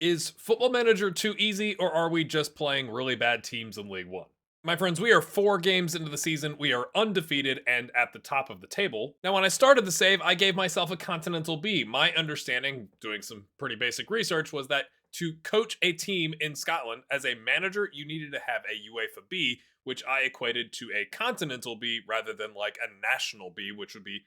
Is Football Manager too easy, or are we just playing really bad teams in League One? My friends, we are 4 games into the season. We are undefeated and at the top of the table. Now, when I started the save, I gave myself a Continental B. My understanding, doing some pretty basic research, was that to coach a team in Scotland as a manager, you needed to have a UEFA B, which I equated to a Continental B rather than like a national B, which would be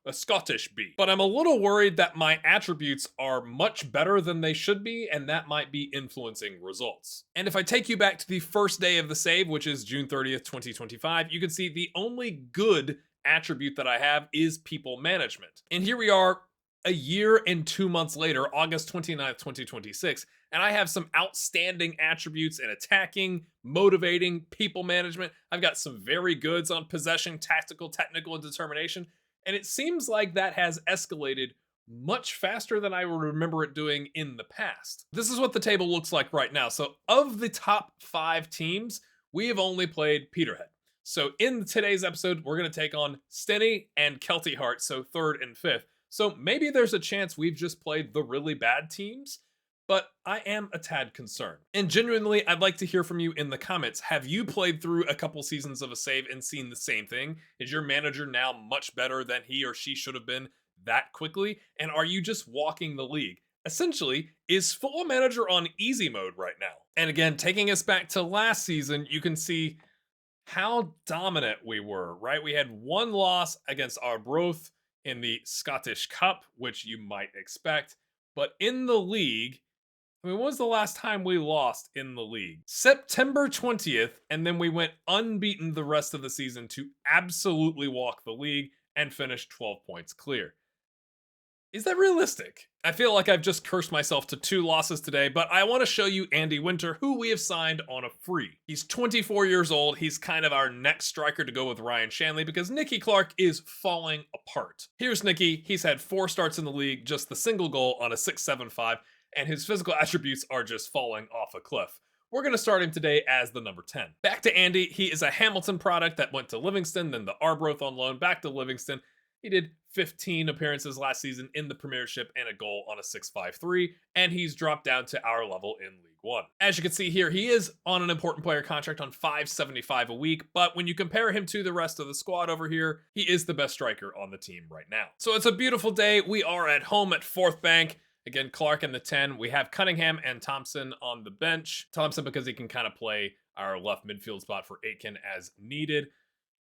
a Scottish B. But I'm a little worried that my attributes are much better than they should be, and that might be influencing results. And if I take you back to the first day of the save, which is June 30th, 2025, you can see the only good attribute that I have is people management. And here we are a year and 2 months later, August 29th, 2026, and I have some outstanding attributes in attacking, motivating, people management. I've got some very goods on possession, tactical, technical, and determination. And it seems like that has escalated much faster than I remember it doing in the past. This is what the table looks like right now. So, of the top 5 teams, we have only played Peterhead. So, in today's episode, we're going to take on Stenny and Kelty Heart, so 3rd and 5th. So, maybe there's a chance we've just played the really bad teams, but I am a tad concerned. And genuinely, I'd like to hear from you in the comments. Have you played through a couple seasons of a save and seen the same thing? Is your manager now much better than he or she should have been that quickly? And are you just walking the league? Essentially, is Football Manager on easy mode right now? And again, taking us back to last season, you can see how dominant we were, right? We had 1 loss against Arbroath in the Scottish Cup, which you might expect. But in the league, when was the last time we lost in the league? September 20th, and then we went unbeaten the rest of the season to absolutely walk the league and finish 12 points clear. Is that realistic? I feel like I've just cursed myself to 2 losses today, but I want to show you Andy Winter, who we have signed on a free. He's 24 years old. He's kind of our next striker to go with Ryan Shanley because Nicky Clark is falling apart. Here's Nicky. He's had 4 starts in the league, just the single goal on a 6.75, and his physical attributes are just falling off a cliff. We're going to start him today as the number 10. Back to Andy. He is a Hamilton product that went to Livingston, then the Arbroath on loan, back to Livingston. He did 15 appearances last season in the Premiership and a goal on a 6.53, and he's dropped down to our level in League One. As you can see here, he is on an important player contract on $5.75 a week, but when you compare him to the rest of the squad over here, he is the best striker on the team right now. So it's a beautiful day. We are at home at Forth Bank. Again, Clark in the 10. We have Cunningham and Thompson on the bench. Thompson because he can kind of play our left midfield spot for Aitken as needed.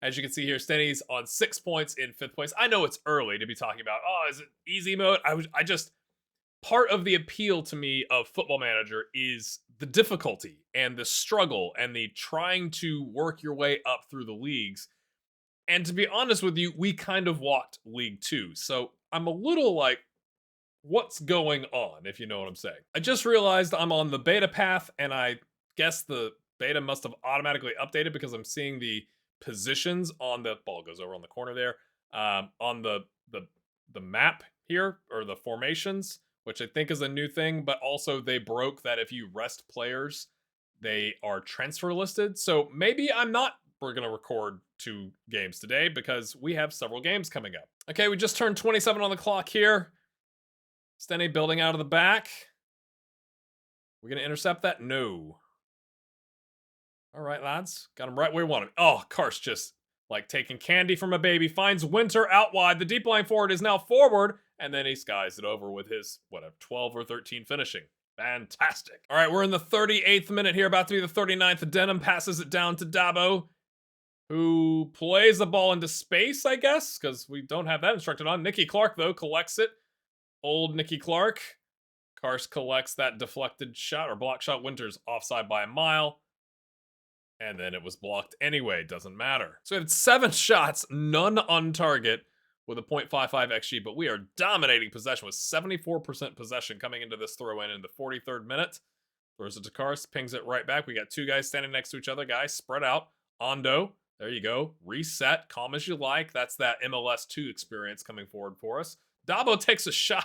As you can see here, Stenny's on 6 points in 5th place. I know it's early to be talking about, is it easy mode? Part of the appeal to me of Football Manager is the difficulty and the struggle and the trying to work your way up through the leagues. And to be honest with you, we kind of walked League 2. So I'm a little like, what's going on, if you know what I'm saying? I just realized I'm on the beta path, and I guess the beta must have automatically updated because I'm seeing the positions on the ball goes over on the corner there on the map here, or the formations, which I think is a new thing, but also they broke that if you rest players, they are transfer listed. So maybe we're going to record 2 games today because we have several games coming up. Okay, we just turned 27 on the clock here. Stenny building out of the back. We're going to intercept that? No. All right, lads. Got him right where we want him. Oh, Karst just like taking candy from a baby. Finds Winter out wide. The deep line forward is now forward. And then he skies it over with his, 12 or 13 finishing. Fantastic. All right, we're in the 38th minute here. About to be the 39th. Denham passes it down to Dabo, who plays the ball into space, I guess, because we don't have that instructed on. Nicky Clark, though, collects it. Old Nicky Clark. Karst collects that deflected shot or block shot. Winter's offside by a mile. And then it was blocked anyway. Doesn't matter. So we had 7 shots, none on target with a .55 XG, but we are dominating possession with 74% possession coming into this throw in the 43rd minute. Throws it to Karst, pings it right back. We got 2 guys standing next to each other. Guys spread out. Ondo, there you go. Reset, calm as you like. That's that MLS 2 experience coming forward for us. Dabo takes a shot.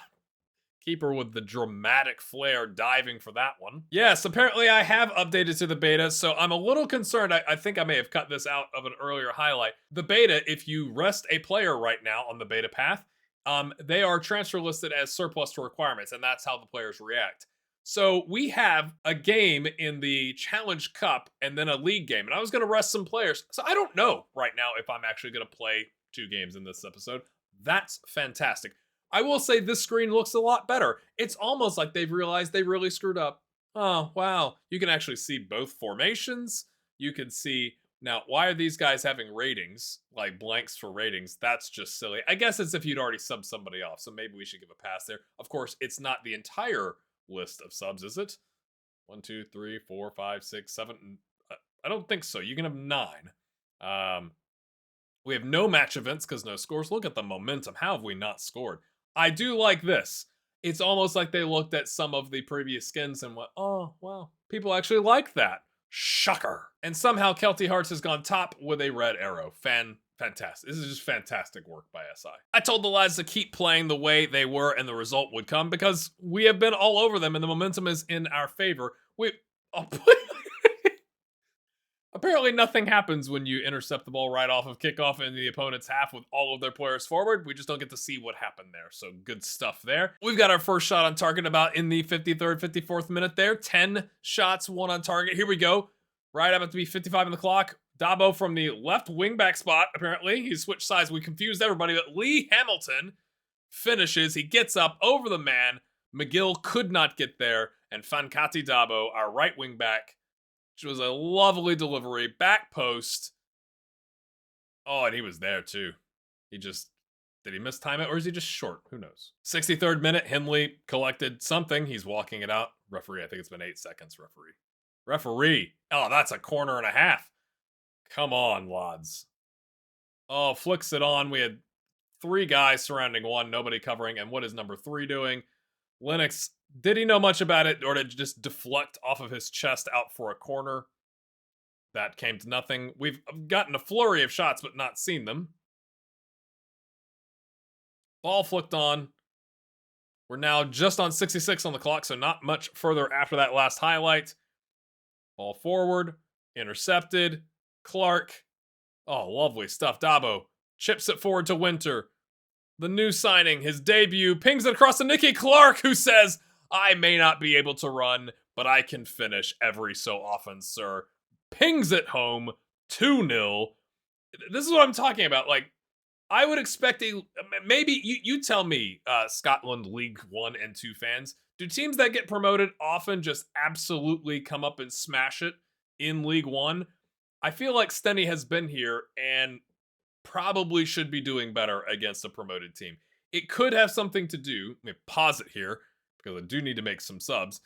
Keeper with the dramatic flair diving for that one. Yes, apparently I have updated to the beta, so I'm a little concerned. I think I may have cut this out of an earlier highlight. The beta, if you rest a player right now on the beta path, they are transfer listed as surplus to requirements, and that's how the players react. So we have a game in the Challenge Cup and then a league game. And I was going to rest some players. So I don't know right now if I'm actually going to play 2 games in this episode. That's fantastic. I will say this screen looks a lot better. It's almost like they've realized they really screwed up. Oh, wow. You can actually see both formations. You can see, now, why are these guys having ratings, like blanks for ratings? That's just silly. I guess it's if you'd already subbed somebody off, so maybe we should give a pass there. Of course, it's not the entire list of subs, is it? 1, 2, 3, 4, 5, 6, 7. I don't think so. You can have 9. We have no match events because no scores. Look at the momentum. How have we not scored? I do like this. It's almost like they looked at some of the previous skins and went, oh, wow, people actually like that. Shocker. And somehow Kelty Hearts has gone top with a red arrow. Fantastic. This is just fantastic work by SI. I told the lads to keep playing the way they were and the result would come because we have been all over them and the momentum is in our favor. Apparently nothing happens when you intercept the ball right off of kickoff in the opponent's half with all of their players forward. We just don't get to see what happened there. So good stuff there. We've got our first shot on target about in the 53rd, 54th minute there. 10 shots, 1 on target. Here we go. Right about to be 55 on the clock. Dabo from the left wingback spot, apparently. He switched sides. We confused everybody, but Lee Hamilton finishes. He gets up over the man. McGill could not get there. And Fankati Dabo, our right wingback, which was a lovely delivery. Back post. Oh, and he was there too. Did he mistime it or is he just short? Who knows? 63rd minute, Henley collected something. He's walking it out. Referee, I think it's been 8 seconds, referee. Referee. Oh, that's a corner and a half. Come on, lads. Oh, flicks it on. We had 3 guys surrounding 1, nobody covering. And what is number 3 doing? Lennox, did he know much about it or did it just deflect off of his chest out for a corner? That came to nothing. We've gotten a flurry of shots but not seen them. Ball flicked on. We're now just on 66 on the clock, so not much further after that last highlight. Ball forward. Intercepted. Clark. Oh, lovely stuff. Dabo chips it forward to Winter. The new signing, his debut, pings it across to Nicky Clark, who says, I may not be able to run, but I can finish every so often, sir. Pings it home, 2-0. This is what I'm talking about. Like, I would expect maybe, you tell me, Scotland League 1 and 2 fans, do teams that get promoted often just absolutely come up and smash it in League 1? I feel like Stenny has been here and probably should be doing better against a promoted team. It could have something to do, let me pause it here, because I do need to make some subs.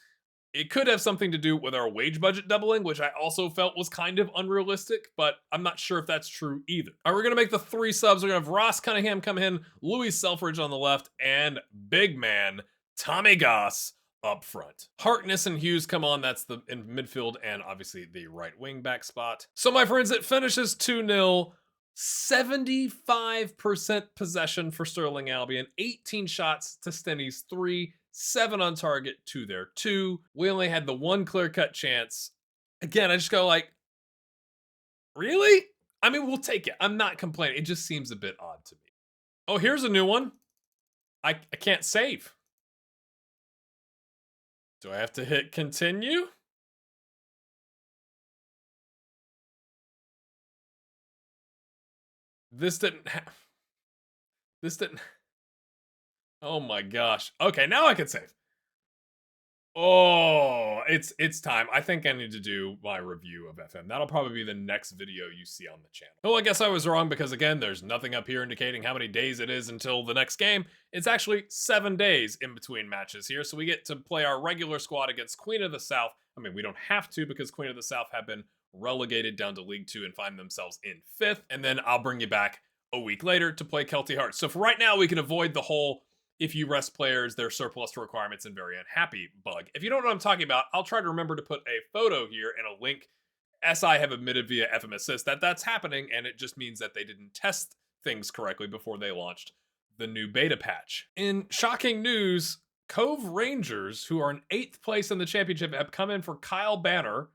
It could have something to do with our wage budget doubling, which I also felt was kind of unrealistic, but I'm not sure if that's true either. All right, we're going to make the 3 subs. We're going to have Ross Cunningham come in, Louis Selfridge on the left, and big man Tommy Goss up front. Harkness and Hughes come on. That's in midfield and obviously the right wing back spot. So my friends, it finishes 2-0. 75% possession for Stirling Albion, 18 shots to Stenny's 3, 7 on target to their 2. We only had the 1 clear-cut chance. Again, I just go like, really? I mean, we'll take it. I'm not complaining. It just seems a bit odd to me. Oh, here's a new one. I can't save. Do I have to hit continue? This didn't. Oh my gosh. Okay, now I can save. Oh, it's time. I think I need to do my review of FM. That'll probably be the next video you see on the channel. Oh, I guess I was wrong because again, there's nothing up here indicating how many days it is until the next game. It's actually 7 days in between matches here, so we get to play our regular squad against Queen of the South. I mean, we don't have to because Queen of the South have been relegated down to League 2 and find themselves in 5th, and then I'll bring you back a week later to play Kelty Hearts. So for right now, we can avoid the whole if you rest players, they're surplus to requirements and very unhappy bug. If you don't know what I'm talking about, I'll try to remember to put a photo here and a link. SI have admitted via FM Assist that that's happening, and it just means that they didn't test things correctly before they launched the new beta patch. In shocking news, Cove Rangers, who are in 8th place in the championship, have come in for Kyle Banner,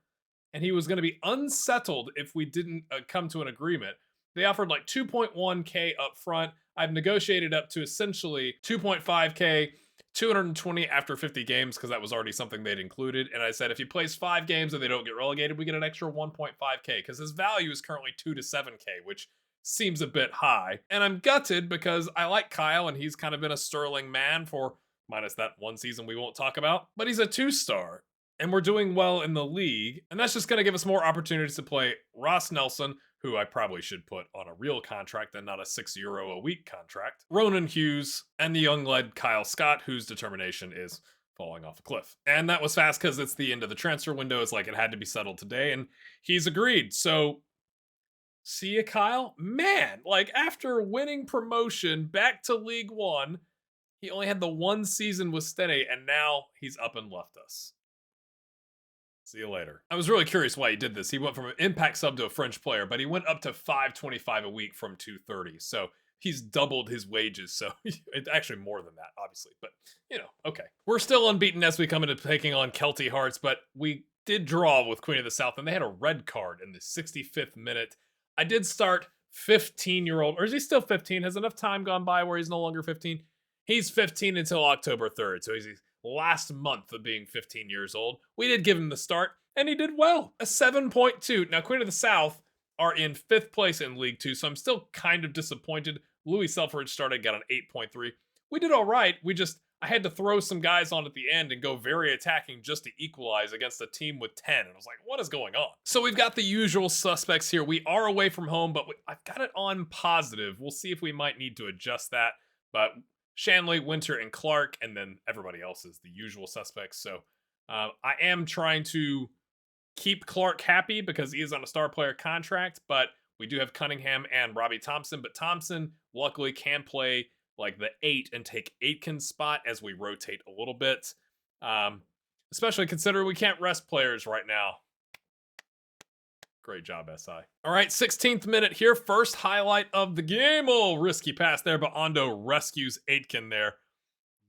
and he was going to be unsettled if we didn't come to an agreement. They offered like 2.1K up front. I've negotiated up to essentially 2.5K 220 after 50 games because that was already something they'd included. And I said if he plays 5 games and they don't get relegated, we get an extra 1.5k because his value is currently 2 to 7k, which seems a bit high. And I'm gutted because I like Kyle and he's kind of been a sterling man for minus that one season we won't talk about, but he's a 2-star. And we're doing well in the league, and that's just going to give us more opportunities to play Ross Nelson, who I probably should put on a real contract and not a €6 a week contract, Ronan Hughes, and the young lad Kyle Scott, whose determination is falling off a cliff. And that was fast because it's the end of the transfer window. It's like it had to be settled today, and he's agreed. So, see ya, Kyle? Man, like after winning promotion back to League One, he only had the one season with Stene, and now he's up and left us. See you later. I was really curious why he did this. He went from an impact sub to a French player, but he went up to $525 a week from $230. So he's doubled his wages. So it's actually more than that, obviously. But, okay. We're still unbeaten as we come into taking on Kelty Hearts, but we did draw with Queen of the South, and they had a red card in the 65th minute. I did start 15-year-old, or is he still 15? Has enough time gone by where he's no longer 15? He's 15 until October 3rd, so he's last month of being 15 years old. We did give him the start, and he did well. A 7.2. Now, Queen of the South are in 5th place in League 2, so I'm still kind of disappointed. Louis Selfridge started, got an 8.3. We did all right. I had to throw some guys on at the end and go very attacking just to equalize against a team with 10. And I was like, what is going on? So we've got the usual suspects here. We are away from home, but I've got it on positive. We'll see if we might need to adjust that, but Shanley, Winter, and Clark, and then everybody else is the usual suspects. So I am trying to keep Clark happy because he is on a star player contract, but we do have Cunningham and Robbie Thompson, but Thompson luckily can play like the 8 and take Aitken's spot as we rotate a little bit, especially considering we can't rest players right now. Great job, SI. All right, 16th minute here. First highlight of the game. Oh, risky pass there, but Ando rescues Aitken there.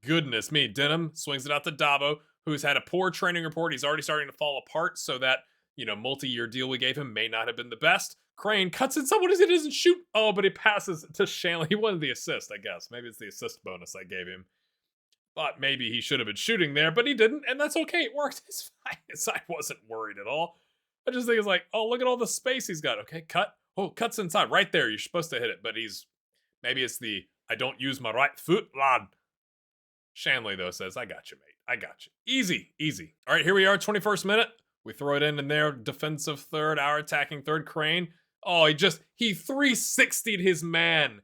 Goodness me. Denham swings it out to Dabo, who's had a poor training report. He's already starting to fall apart, so that, multi-year deal we gave him may not have been the best. Crane cuts in someone as he doesn't shoot. Oh, but he passes to Shanley. He wanted the assist, I guess. Maybe it's the assist bonus I gave him. Thought maybe he should have been shooting there, but he didn't, and that's okay. It worked. It's fine. I wasn't worried at all. I just think it's like, oh, look at all the space he's got. Okay, cut. Oh, cuts inside. Right there. You're supposed to hit it, but maybe it's the, I don't use my right foot, lad. Shanley, though, says, I got you, mate. I got you. Easy, easy. All right, here we are, 21st minute. We throw it in there. Defensive third, our attacking third. Crane. Oh, he 360'd his man.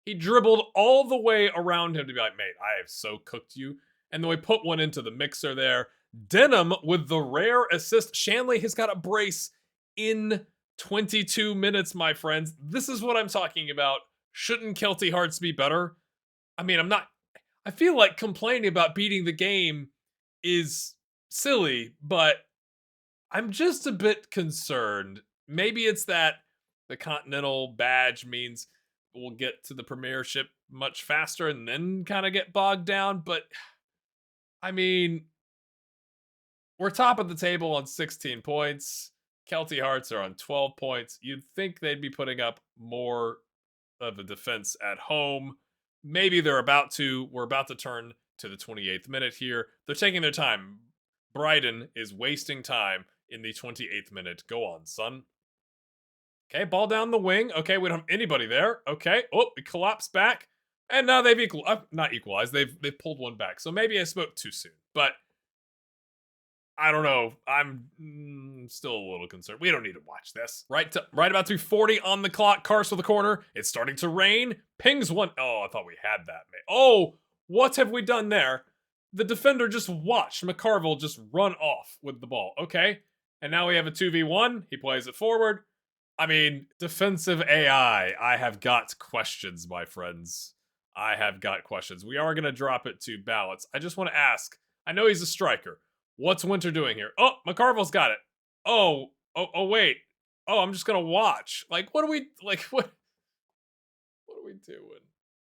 He dribbled all the way around him to be like, mate, I have so cooked you. And then we put one into the mixer there. Denham with the rare assist. Shanley has got a brace in 22 minutes, my friends. This is what I'm talking about. Shouldn't Kelty Hearts be better? I mean, I feel like complaining about beating the game is silly, but I'm just a bit concerned. Maybe it's that the Continental badge means we'll get to the Premiership much faster and then kind of get bogged down, but I mean, we're top of the table on 16 points. Kelty Hearts are on 12 points. You'd think they'd be putting up more of a defense at home. Maybe we're about to turn to the 28th minute here. They're taking their time. Bryden is wasting time in the 28th minute. Go on, son. Okay, ball down the wing. Okay, we don't have anybody there. Okay, oh, we collapse back. And now they've not equalized. They've pulled one back. So maybe I spoke too soon. But I don't know. I'm still a little concerned. We don't need to watch this. Right about 2:40 on the clock. Cars for the corner. It's starting to rain. Pings one. Oh, I thought we had that. Oh, what have we done there? The defender just watched McCarville just run off with the ball. Okay. And now we have a 2v1. He plays it forward. I mean, defensive AI. I have got questions, my friends. I have got questions. We are going to drop it to balance. I just want to ask. I know he's a striker. What's Winter doing here? Oh, McCarville's got it. Oh, wait. Oh, I'm just going to watch. Like, what are we doing?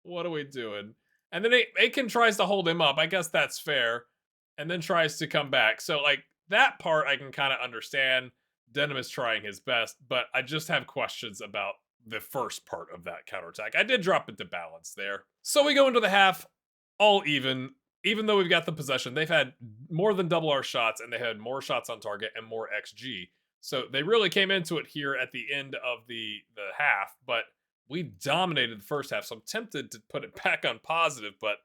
What are we doing? And then Aiken tries to hold him up. I guess that's fair. And then tries to come back. So, like, that part I can kind of understand. Denham is trying his best, but I just have questions about the first part of that counterattack. I did drop it to balance there. So we go into the half, all even. Even though we've got the possession, they've had more than double our shots, and they had more shots on target and more XG. So they really came into it here at the end of the half, but we dominated the first half. So I'm tempted to put it back on positive, but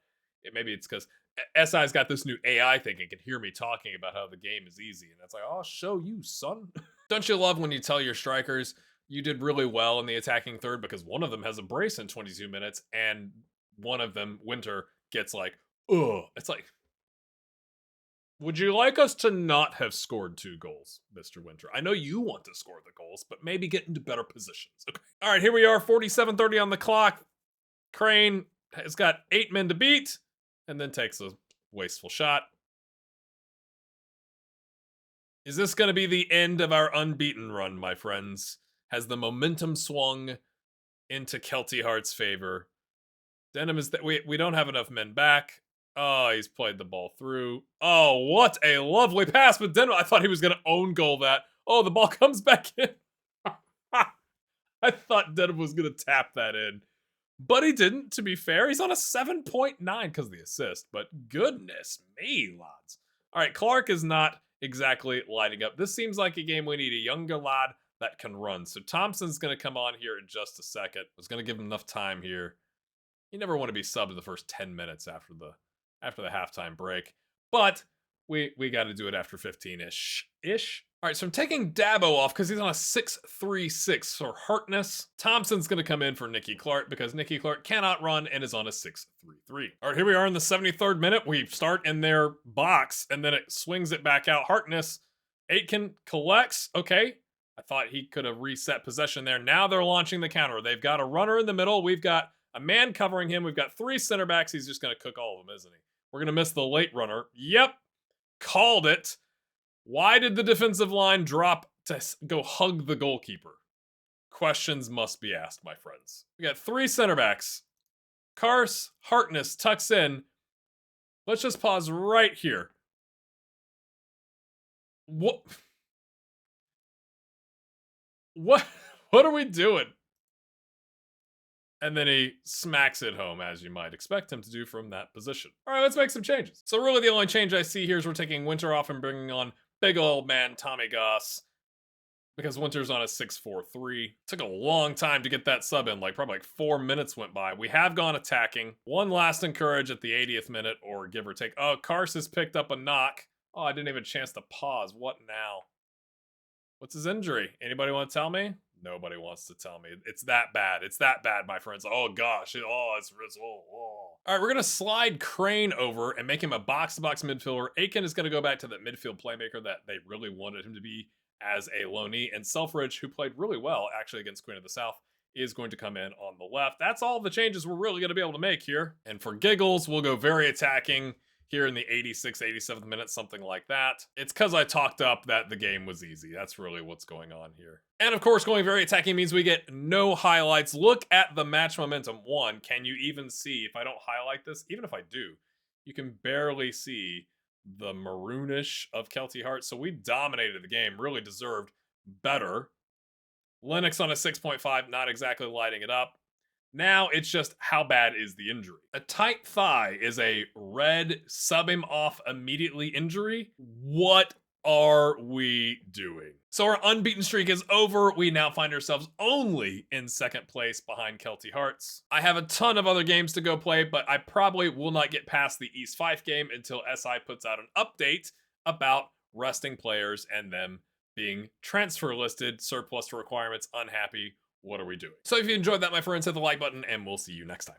maybe it's because SI's got this new AI thing and can hear me talking about how the game is easy. And that's like, I'll show you, son. Don't you love when you tell your strikers you did really well in the attacking third because one of them has a brace in 22 minutes and one of them, Winter, gets like, ugh. It's like, would you like us to not have scored 2 goals, Mr. Winter? I know you want to score the goals, but maybe get into better positions. Okay. All right, here we are, 47:30 on the clock. Crane has got 8 men to beat and then takes a wasteful shot. Is this going to be the end of our unbeaten run, my friends? Has the momentum swung into Kelty Heart's favor? Denham is that we don't have enough men back. Oh, he's played the ball through. Oh, what a lovely pass. But Denham, I thought he was going to own goal that. Oh, the ball comes back in. I thought Denham was going to tap that in. But he didn't, to be fair. He's on a 7.9 because of the assist. But goodness me, lads. All right, Clark is not exactly lighting up. This seems like a game we need a younger lad that can run. So Thompson's going to come on here in just a second. I was going to give him enough time here. You never want to be subbed in the first 10 minutes after the halftime break, but we got to do it after 15-ish. All right, so I'm taking Dabo off because he's on a 6.36 for Hartness. Thompson's going to come in for Nicky Clark because Nicky Clark cannot run and is on a 6.33. All right, here we are in the 73rd minute. We start in their box, and then it swings it back out. Hartness, Aitken collects. Okay, I thought he could have reset possession there. Now they're launching the counter. They've got a runner in the middle. We've got a man covering him. We've got 3 center backs. He's just going to cook all of them, isn't he? We're going to miss the late runner. Yep. Called it. Why did the defensive line drop to go hug the goalkeeper? Questions must be asked, my friends. We got 3 center backs. Karst, Hartness tucks in. Let's just pause right here. What are we doing? And then he smacks it home, as you might expect him to do from that position. All right, let's make some changes. So really the only change I see here is we're taking Winter off and bringing on big old man Tommy Goss because Winter's on a 6.43. Took a long time to get that sub in, probably 4 minutes went by. We have gone attacking. One last encourage at the 80th minute, or give or take. Oh, Karst has picked up a knock. Oh, I didn't even have a chance to pause. What now? What's his injury? Anybody want to tell me? Nobody wants to tell me. It's that bad. It's that bad, my friends. Oh, gosh. It's All right, we're going to slide Crane over and make him a box-to-box midfielder. Aitken is going to go back to that midfield playmaker that they really wanted him to be as a loanee. And Selfridge, who played really well, actually, against Queen of the South, is going to come in on the left. That's all the changes we're really going to be able to make here. And for giggles, we'll go very attacking here in the 86th, 87th minute, something like that. It's because I talked up that the game was easy. That's really what's going on here. And of course, going very attacking means we get no highlights. Look at the match momentum. 1, can you even see, if I don't highlight this, even if I do, you can barely see the maroonish of Kelty Heart. So we dominated the game, really deserved better. Lennox on a 6.5, not exactly lighting it up. Now it's just how bad is the injury. A tight thigh is a red sub him off immediately injury. What are we doing? So our unbeaten streak is over. We now find ourselves only in 2nd place behind Kelty Hearts. I have a ton of other games to go play, but I probably will not get past the East Fife game until SI puts out an update about resting players and them being transfer listed, surplus to requirements, unhappy. What are we doing? So if you enjoyed that, my friends, hit the like button, and we'll see you next time.